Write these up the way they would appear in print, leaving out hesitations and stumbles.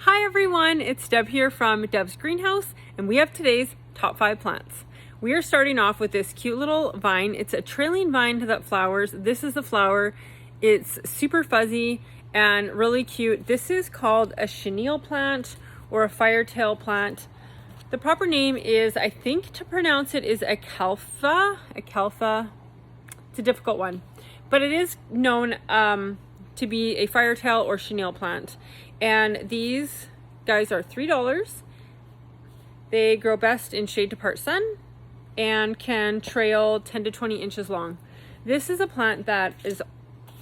Hi everyone, it's Deb here from Deb's Greenhouse, and we have today's top 5 plants. We are starting off with this cute little vine. It's a trailing vine that flowers. This is the flower. It's super fuzzy and really cute. This is called a chenille plant or a firetail plant. The proper name is, I think to pronounce it, is Acalypha. Acalypha. It's a difficult one, but it is known to be a firetail or chenille plant. And these guys are $3. They grow best in shade to part sun and can trail 10 to 20 inches long. This is a plant that is,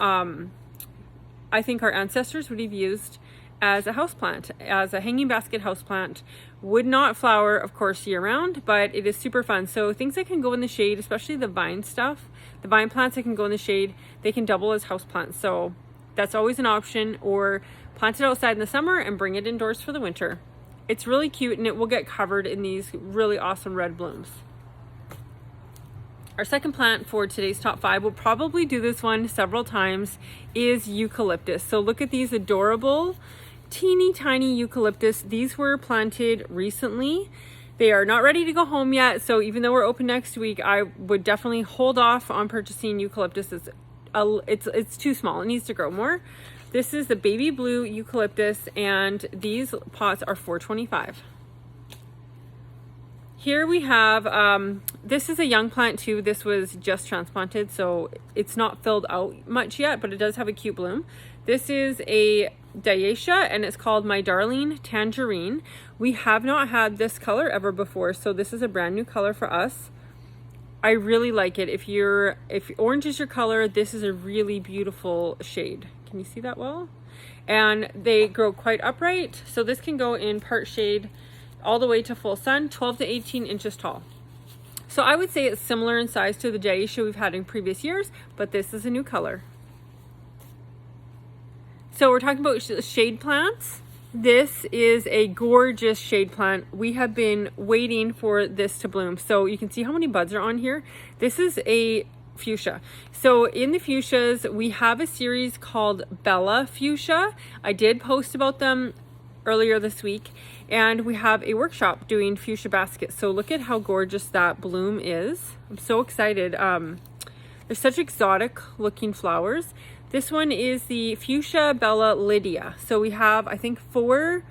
I think our ancestors would have used as a houseplant, as a hanging basket houseplant. Would not flower, of course, year round, but it is super fun. So things that can go in the shade, especially the vine stuff, the vine plants that can go in the shade, they can double as houseplants. So that's always an option, or plant it outside in the summer and bring it indoors for the winter. It's really cute and it will get covered in these really awesome red blooms. Our second plant for today's top 5, we'll probably do this one several times, is eucalyptus. So look at these adorable teeny tiny eucalyptus. These were planted recently. They are not ready to go home yet, so even though we're open next week, I would definitely hold off on purchasing eucalyptus. It's too small. It needs to grow more. This is the baby blue eucalyptus, and these pots are $4.25. Here we have, this is a young plant too. This was just transplanted, so it's not filled out much yet, but it does have a cute bloom. This is a Diascia, and it's called My Darling Tangerine. We have not had this color ever before, so this is a brand new color for us. I really like it. If orange is your color, this is a really beautiful shade. Can you see that well? And they grow quite upright. So this can go in part shade all the way to full sun, 12 to 18 inches tall. So I would say it's similar in size to the Diascia we've had in previous years, but this is a new color. So we're talking about shade plants. This is a gorgeous shade plant. We have been waiting for this to bloom. So you can see how many buds are on here. This is a fuchsia. So in the fuchsias, we have a series called Bella Fuchsia. I did post about them earlier this week, and we have a workshop doing fuchsia baskets. So look at how gorgeous that bloom is. I'm so excited. They're such exotic looking flowers. This one is the Fuchsia Bella Lydia. So we have, I think, 4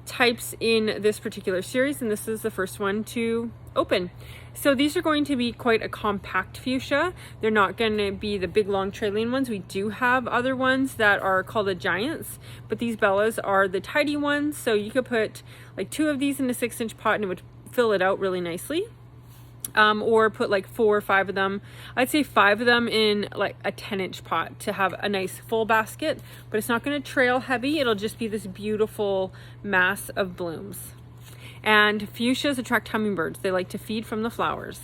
types in this particular series, and this is the first one to open. So these are going to be quite a compact fuchsia. They're not going to be the big long trailing ones. We do have other ones that are called the giants, but these Bellas are the tidy ones. So you could put like 2 of these in a 6-inch pot and it would fill it out really nicely. Or put like 4 or 5 of them. I'd say 5 of them in like a 10-inch pot to have a nice full basket, but it's not going to trail heavy. It'll just be this beautiful mass of blooms. And fuchsias attract hummingbirds. They like to feed from the flowers.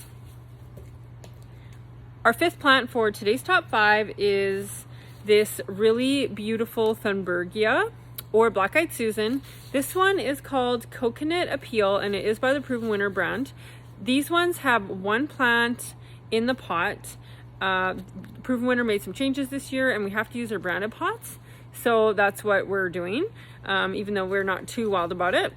Our 5th plant for today's top 5 is this really beautiful Thunbergia or Black-Eyed Susan. This one is called Coconut Appeal, and it is by the Proven Winner brand. These ones have 1 plant in the pot. Proven Winner made some changes this year, and we have to use our branded pots. So that's what we're doing, even though we're not too wild about it.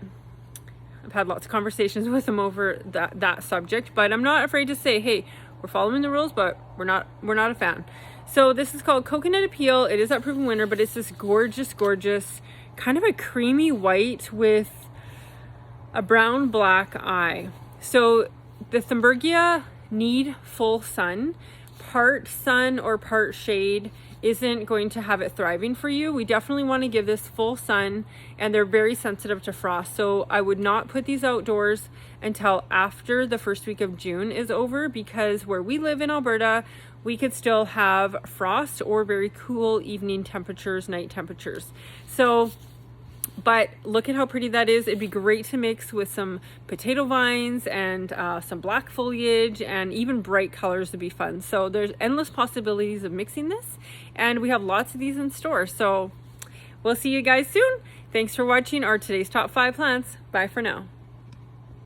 I've had lots of conversations with them over that subject, but I'm not afraid to say, hey, we're following the rules, but we're not a fan. So this is called Coconut Appeal. It is at Proven Winner, but it's this gorgeous, gorgeous, kind of a creamy white with a brown black eye. So the Thunbergia need full sun. Part sun or part shade isn't going to have it thriving for you. We definitely want to give this full sun, and they're very sensitive to frost. So I would not put these outdoors until after the first week of June is over, because where we live in Alberta, we could still have frost or very cool evening temperatures, night temperatures. So but look at how pretty that is. It'd be great to mix with some potato vines and some black foliage, and even bright colors would be fun. So there's endless possibilities of mixing this, and we have lots of these in store. So we'll see you guys soon. Thanks for watching our today's top 5 plants. Bye for now.